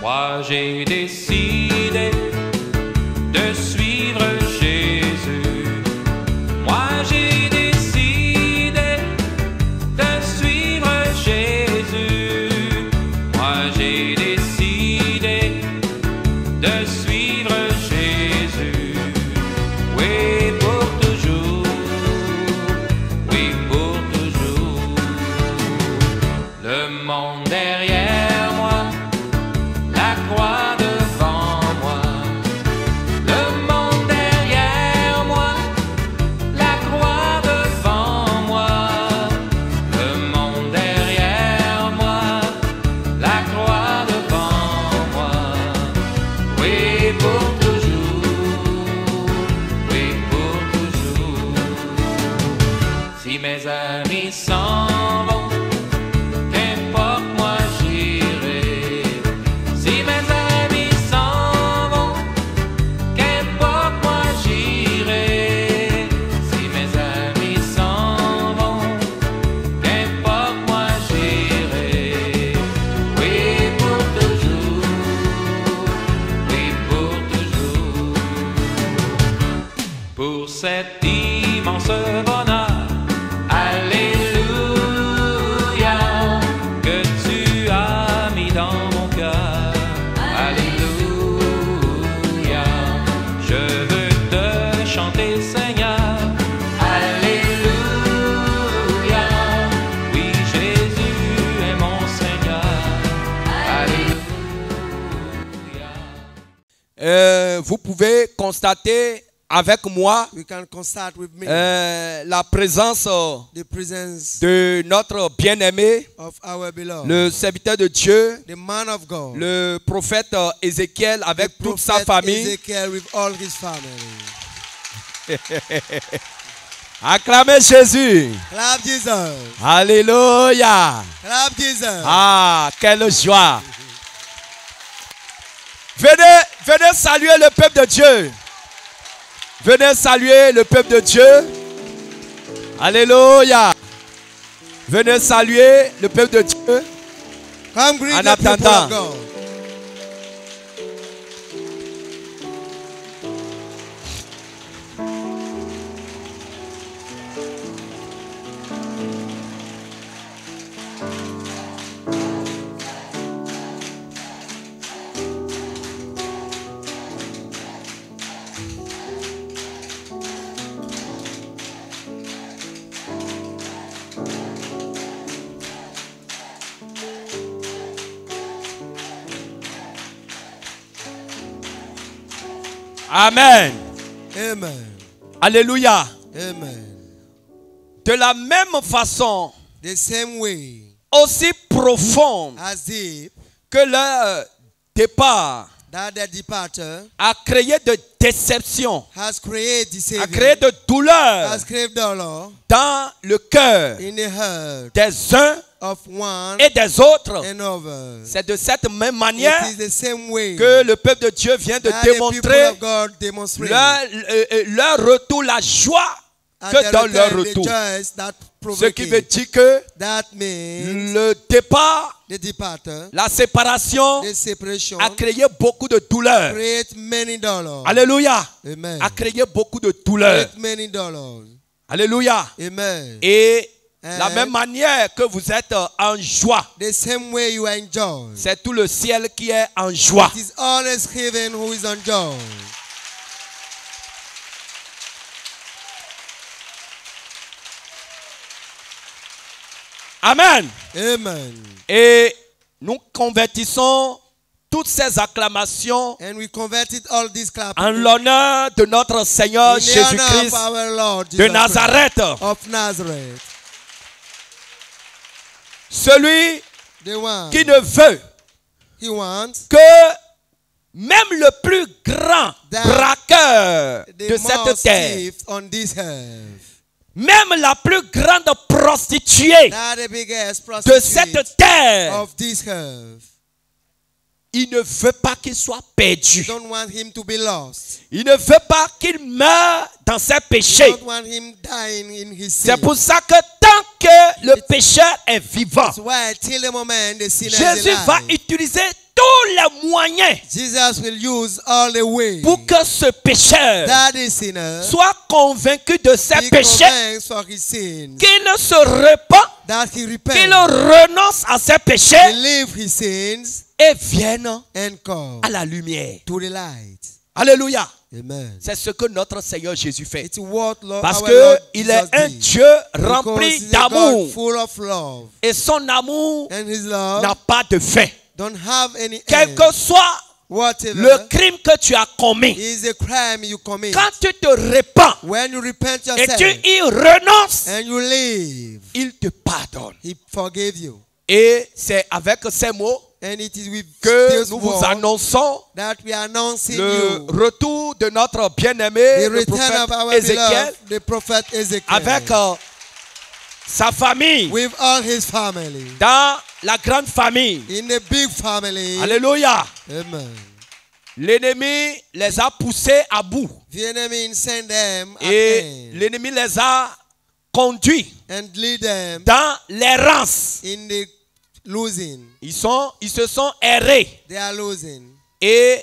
Moi j'ai décidé de suivre Jésus. Moi j'ai décidé de suivre Jésus. Moi j'ai décidé de suivre Jésus. Oui, pour toujours. Oui, pour toujours. Le monde derrière moi, la croix devant moi, le monde derrière moi, la croix devant moi, le monde derrière moi, la croix devant moi, oui pour toujours, oui pour toujours. Si mes amis s'en vont, qu'importe moi j'irai. Si mes amis s'en vont, qu'importe moi j'irai. Si mes amis s'en vont, qu'importe moi j'irai. Oui pour toujours, oui pour toujours. Pour cet immense bonheur, alléluia, que tu as mis dans mon cœur. Alléluia, je veux te chanter, Seigneur. Alléluia, oui, Jésus est mon Seigneur. Alléluia. Vous pouvez constater avec moi We can consult with me la présence the presence de notre bien-aimé, of our beloved, le serviteur de Dieu, the man of God, le prophète Ézéchiel avec the toute sa prophet famille. Ezekiel with all his family. Acclamez Jésus. Clap Jesus. Alléluia. Clap Jesus. Ah, quelle joie. Venez saluer le peuple de Dieu. Venez saluer le peuple de Dieu. Alléluia. Venez saluer le peuple de Dieu. Come greet En the people attendant. of God. Amen. Amen. Alléluia. Amen. De la même façon, The same way aussi profonde as deep que leur départ that the departure a créé de déception, has created a deceiving, créé de douleur has created dolor dans le cœur in the heart des uns of one et des autres. and others. C'est de cette même manière It is the same way que le peuple de Dieu vient de that the people démontrer of God demonstrate leur retour, la joie at que the dans leur return, retour. the joys that Ce qui veut provoke dire que that means le départ, the departure, la séparation the separation a créé beaucoup de douleur. create many dollars. Alléluia. Amen. A créé beaucoup de douleur. Create many dollars. Alléluia. Amen. Et And la même manière que vous êtes en joie, the same way you are in joy. c'est tout le ciel qui est en joie. It is always heaven who is on joy. Amen. Amen. Et nous convertissons toutes ces acclamations And we converted all these clapping en l'honneur de notre Seigneur in the honor Jésus-Christ of our Lord de Jesus Nazareth. Christ of Nazareth. Celui The one qui ne veut he wants que même le plus grand That braqueur the de cette most terre thief on this earth même la plus grande prostituée Not the biggest de prostitute cette terre, of this earth. il ne veut pas qu'il soit perdu. You don't want him to be lost. Il ne veut pas qu'il meure dans ses You péchés. don't want him dying in his C'est sin. pour ça que tant que le pécheur est vivant, That's why till the moment the sinner is Jésus va alive, utiliser tous les moyens Jesus will use all the way pour que ce pécheur that the sinner soit convaincu de ses be péchés, convinced for his sins, qu'il se repent, that he qu'il repent, renonce à ses péchés believe his sins, et vienne and come à la lumière. to the light. Alléluia. Amen. C'est ce que notre Seigneur Jésus fait. It's what Lord, Parce our Lord qu'il Jesus est un did. Dieu Because rempli he's a God d'amour. full of love, Et son amour and his love n'a pas de fin. don't have any Quel end. que soit Whatever le crime que tu as commis, is a crime you commit, quand tu te repens when you repent et yourself tu y renonces, and you leave, il te pardonne. he forgave you. Et c'est avec ces mots And it is with que this nous vous word annonçons that we are announcing le you retour de notre bien-aimé, the le return of prophète our Ézéchiel, beloved, the prophet Ezekiel, avec sa famille, with all his family, dans la grande famille. in the big family. Alléluia. Amen. L'ennemi les a poussés à bout. The enemy sent them at Et end l'ennemi les a conduits and lead them dans l'errance. in the losing. Ils se sont errés. They are losing. Et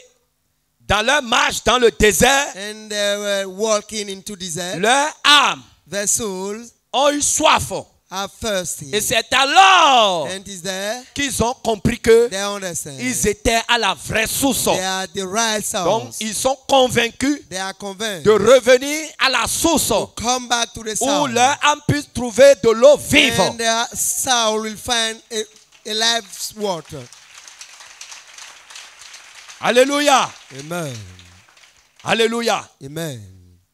dans leur marche dans le désert, And they were walking into desert. leurs âmes Their souls ont eu soif. are thirsty. Et c'est alors And is there, qu'ils ont compris que they understand. ils étaient à la vraie source. They are the right Donc, source. ils sont convaincus They are convinced de revenir à la source to come back to the où soul. leur âme puisse trouver de l'eau vive. And their soul will find a life's water. Alléluia. Amen. Alléluia. Amen.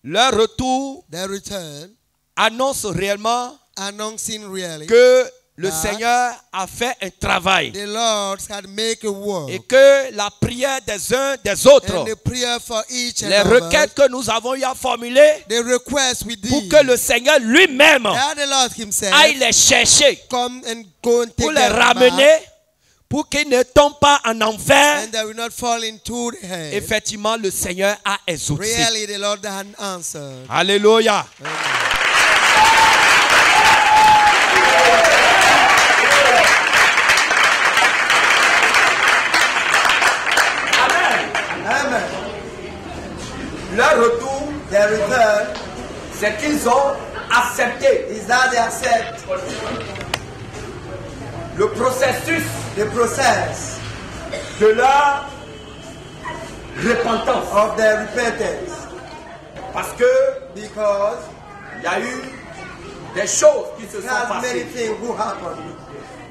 Leur retour Their return, annonce réellement announcing really que le that Seigneur a fait un travail the Lord had made a work. et que la prière des uns des autres, And the prayer for each and les requêtes que nous avons eu à formuler the request we pour did, que le Seigneur lui-même that the Lord himself aille les chercher, come and go and pour take les them ramener, back, pour qu'ils ne tombent pas en enfer. and they will not fall into the head. Effectivement, le Seigneur a exaucé. Really, the Lord had answered. Alléluia. Amen. Leur retour, Their return c'est qu'ils ont accepté is that they accept le processus the process de leur repentance. of their repentance, Parce que because il y a eu des choses qui se there sont are many passées. things who happen,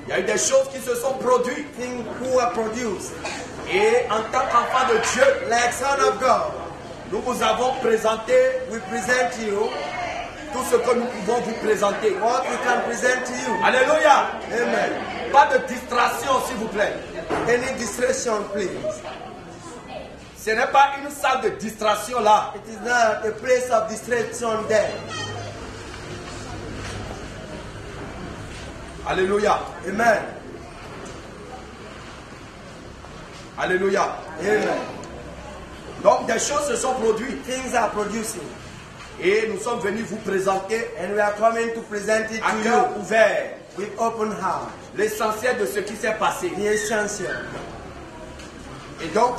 Il y a eu des choses qui se sont produites. things who are produced. Et en tant qu'enfant de Dieu, Like Son of God, nous vous avons présenté we present you tout ce que nous pouvons vous présenter. what we can present to you. Alléluia. Amen. Pas de distraction, s'il vous plaît. Any distraction, please. Ce n'est pas une salle de distraction là. It is not a place of distraction there. Alléluia. Amen. Alléluia. Amen. Donc des choses se sont produites. Things are producing, Et nous sommes venus vous présenter and we are coming to present it à to cœur you ouvert with open heart. l'essentiel de ce qui s'est passé. The essential. Et donc,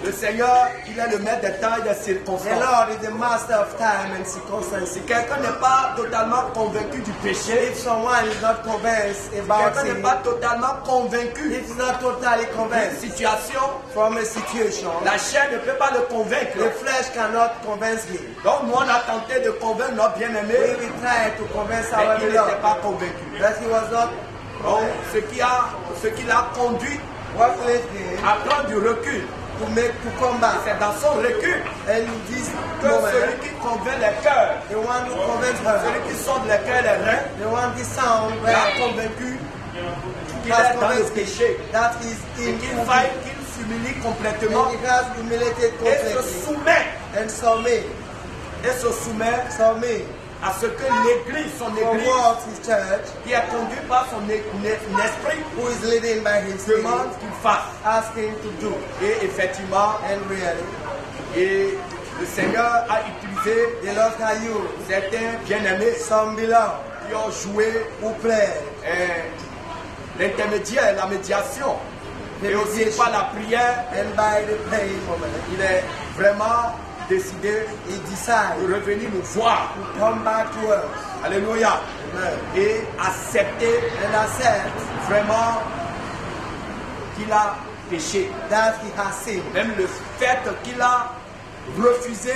le Seigneur, il est le maître des temps et des The circonstances. Lord is the master of time and circumstances. Si quelqu'un n'est pas totalement convaincu du péché, If someone is not convinced about quelqu'un n'est sin, pas totalement convaincu if he's not totally d'une convinced situation, from a situation, la chair ne peut pas le the convaincre. flesh cannot convince him. Donc nous, on a tenté de convaincre notre We bien-aimé, will try to convince mais our il n'était beloved pas convaincu. that he was not Donc ce qui l'a conduit what led him à prendre du recul, to come back. c'est dans son recul And this que moment, celui qui convainc les cœurs, the one who convinced her, celui qui sonde les cœurs et les reins, the one who sound l'a well, convaincu qu'il has est dans le convinced péché him that is et in qu'il faille qu'il s'humilie complètement and he has humiliated et se completely soumet and submit et se soumet submit à ce que l'Église, son for Église, what his church, qui est conduite par son esprit, who is leading by his spirit, demande qu'il fasse. asking to do. Et effectivement, And really, et le Seigneur a utilisé the Lord can use certains bien-aimés some beloved qui ont joué who pray l'intermédiaire, la médiation, et aussi par la prière. and by the praying moment, Il est vraiment décidé he decides de revenir nous voir. to come back to us. Alléluia. Amen. Et accepter And accept vraiment qu'il a péché. that he has sinned. Même le fait qu'il a refusé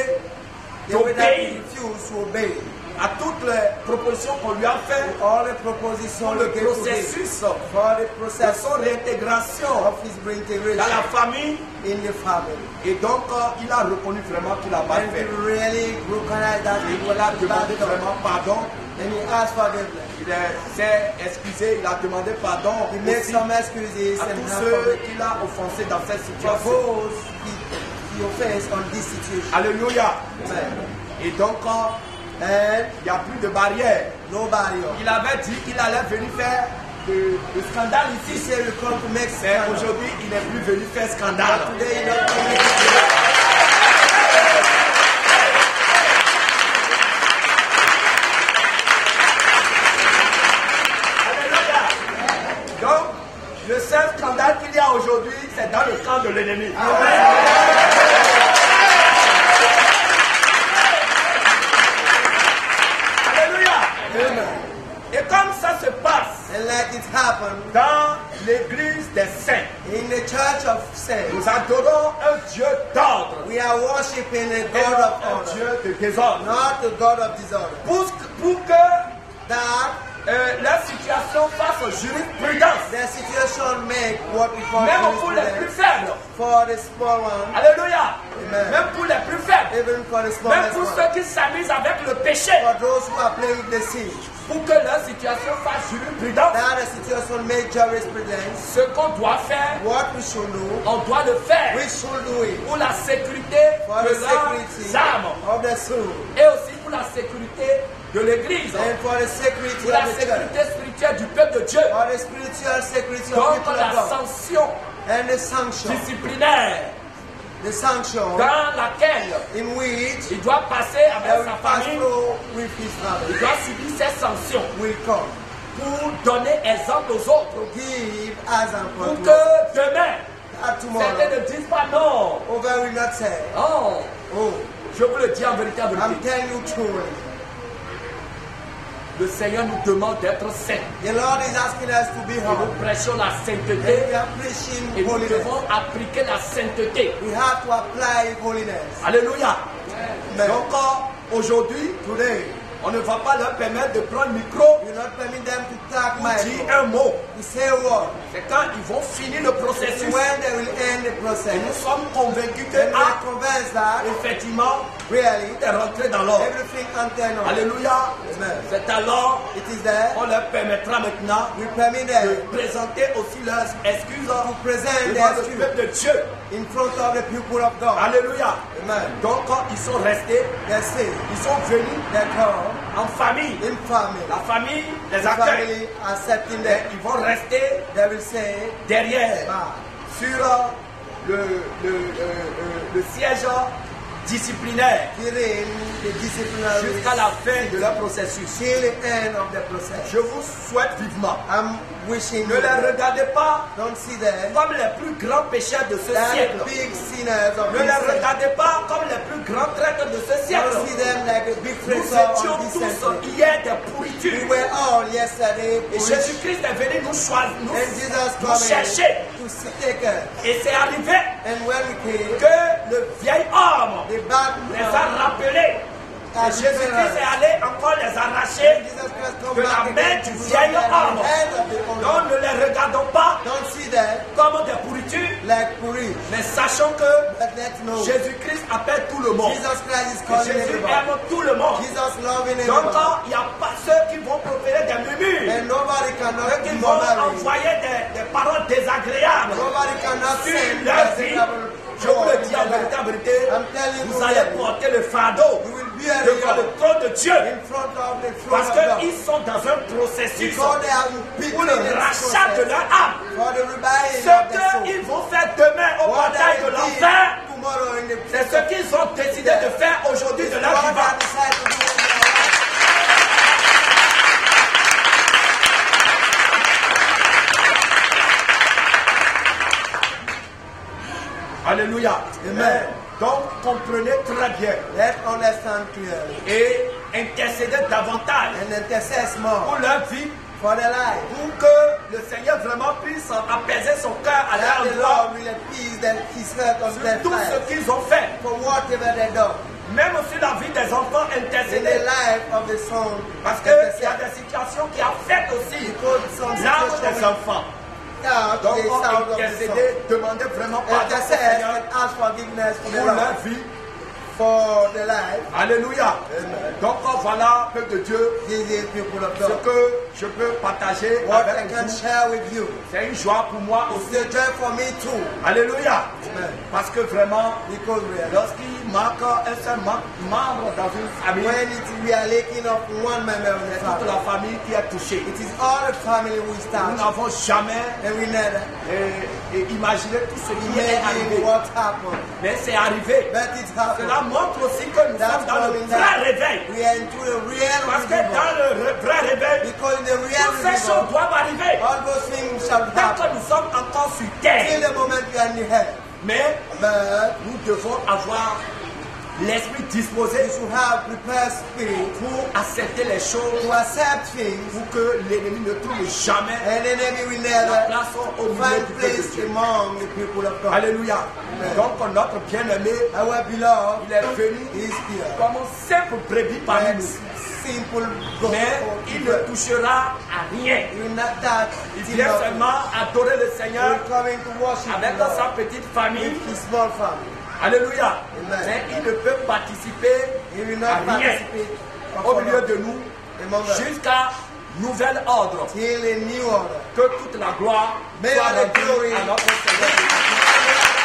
The way that he d'obéir refused to obey à toutes les propositions qu'on lui a faites all the propositions pour le he gave to him processus for the de process son réintégration of his reintegration dans la famille. in the family. Et donc, il a reconnu vraiment qu'il a mal And he fait. really recognized that Et he il was a bad demandé done. vraiment pardon. And he asked forgiveness. Il s'est excusé, il a demandé pardon He made aussi some excuses à and tous have ceux forgiveness qu'il a offensés dans cette for situation. those he offends on this situation. Alléluia. Amen. Et donc, And il n'y a plus de barrière. nobody else. Il avait dit qu'il allait venir faire le scandale He ici. said we come to make Mais scandal. aujourd'hui, il n'est plus venu faire scandale. Today he don't come to make scandal. Alléluia. Donc, le seul scandale qu'il y a aujourd'hui, c'est dans le camp de l'ennemi. Alléluia. Amen. Et comme ça se passe And like it happened dans l'église des saints, in the church of saints, nous adorons un Dieu d'ordre we are worshiping a et God non of un order, Dieu de désordre. not the God of disorder. Pour que That la situation fasse jurisprudence, the situation make what we call même pour les plus jurisprudence faibles. for the small one, Alléluia. Amen. Même pour les plus faibles. even for the Même smallest pour one, ceux qui s'amusent avec le péché. for those who are playing with the sin. Pour que leur situation fasse jurisprudence, That the situation make jurisprudence. ce qu'on doit faire, What we should do, on doit le faire we should do it pour la sécurité for de the leurs security âmes of the soul et aussi pour la sécurité de l'Église, and for the security pour la of the church, sécurité spirituelle du peuple de Dieu. for the spiritual security of Donc people la of God, sanction and the sanction, disciplinaire the sanction dans laquelle in which il doit passer that avec will sa pass famille, through with his il family doit subir ces sanctions will come pour donner exemple aux autres. to give example Pour to que demain, that tomorrow. certains ne disent pas non. Over will not say, Oh, oh, je vous le dis en vérité, en I'm vérité. telling you truly. Le Seigneur nous demande d'être saints. The Lord is asking us to be Et nous humble. prêchons la And sainteté we are preaching et nous holiness. devons appliquer la sainteté. We have to apply holiness. Alléluia. Amen. Donc aujourd'hui, Today, on ne va pas leur permettre de prendre le micro we will not permit them to talk pour my dire un mot. to say a word. C'est quand ils vont finir le processus. When they will end the Et process. nous sommes convaincus que And we are ah, convinced that effectivement, really tout est rentré dans l'ordre. everything contained on it. Alléluia. Amen. C'est alors It is there. qu'on leur permettra maintenant We permit de them présenter aussi leurs excuses present devant their le excuse peuple de Dieu. in front of the people of God. Alléluia. Amen. Donc ils sont restés, They say, ils sont venus they come en famille. in family. La famille les The accueille. family accepting Et them. ils vont rester They will say, derrière bah, sur le siège disciplinaire during the disciplinary jusqu'à la fin de leur processus. till the end of the process. Je vous souhaite vivement. I'm wishing Ne you les regardez pas don't see them comme les plus grands pécheurs de ce that siècle. big sinners of Ne this les century. regardez pas comme les plus grands traîtres de ce siècle. Don't see them like a big Nous tracer étions of this tous century. hier des We pourritures. were all yesterday Et rich, Jésus-Christ est venu nous choisir, and Jesus nous coming chercher. to take us. Et c'est arrivé And when we came, que le vieil homme the bad les a rappelés. Et Jésus-Christ est allé encore les arracher Jesus Christ come de la back main again du to vieil the homme. hand of the old Donc man. ne les regardons pas Don't see them comme des pourritures, like Puri, mais sachons que but let's know Jésus-Christ appelle tout le monde. Jesus Christ is Et calling Jésus everybody. aime tout le monde. Jesus loving Donc everybody. il n'y a pas ceux qui vont proférer des murmures, And nobody cannot ceux qui be vont murmuring. envoyer des paroles désagréables Nobody cannot sur send leur vie, désagréable Je vous le dis en vérité, I'm telling vous you allez that porter le fardeau you will bear devant le trône de Dieu. in front of the Parce throne of God. qu'ils sont dans un processus Because they have been pour le rachat de leur âme. for the rebellion Ce of the soul. qu'ils vont faire demain au What portail they de did l'enfer, tomorrow in the c'est ce qu'ils ont décidé de faire aujourd'hui de leur what vivant. they decide to do in their life. Alléluia. Amen. Donc comprenez très bien Let's understand clearly et intercédez davantage and intercess more pour leur vie, for their life. pour que le Seigneur vraiment puisse apaiser son cœur à That leur the endroit Lord will appease them, his hurt on their sur tout life ce qu'ils ont fait, for whatever they do même sur la vie des enfants in the intercédés. life of the son. Parce qu'il y a des situations qui affectent aussi Because some l'âme situations des enfants. out Donc the on sound of the son. intercéder, demandez vraiment pardon au Intercess Seigneur and ask forgiveness for pour their leur life. vie. For the life. Alléluia. Donc voilà, peuple de Dieu, These is people of ce God. que je peux partager What I avec can vous. share with you. C'est une joie pour moi aussi. It's a joy for me too. Alléluia. Amen. Parce que vraiment, Because we are lorsqu'il manque un seul membre dans une famille, we are lacking of one member of the c'est toute family. la famille qui est touchée. It is all the family we Nous start. n'avons jamais And we never imaginé tout ce qui est imagine arrivé. what happened. Mais c'est arrivé. But it happened. Cela montre aussi que nous That's sommes dans le coming vrai down. réveil. We are into the real Parce que revival. dans le vrai réveil, Because in the real toutes ces choses revival, doivent arriver. all those things shall Tant que happen. nous sommes encore sur Till terre. the moment we are in the head. Mais But nous devons avoir l'esprit disposé you should have prepared spirit pour accepter les choses, to accept things, pour que l'ennemi ne trouve jamais and the enemy will la never place au milieu find du peuple de place Dieu. among the people of God. Alléluia. Donc notre bien-aimé, Our beloved il est venu is here. comme un simple brebis parmi And nous. simple God. Mais il ne touchera à rien. You will not touch. Il vient seulement adorer le Seigneur You're coming to worship avec the Lord sa petite famille. with his small family. Alléluia. Amen. Mais il ne peut participer He will à not rien participate au milieu de nous among us jusqu'à nouvel ordre. till a new order. Que toute la gloire May soit all the rendue glory à notre Seigneur.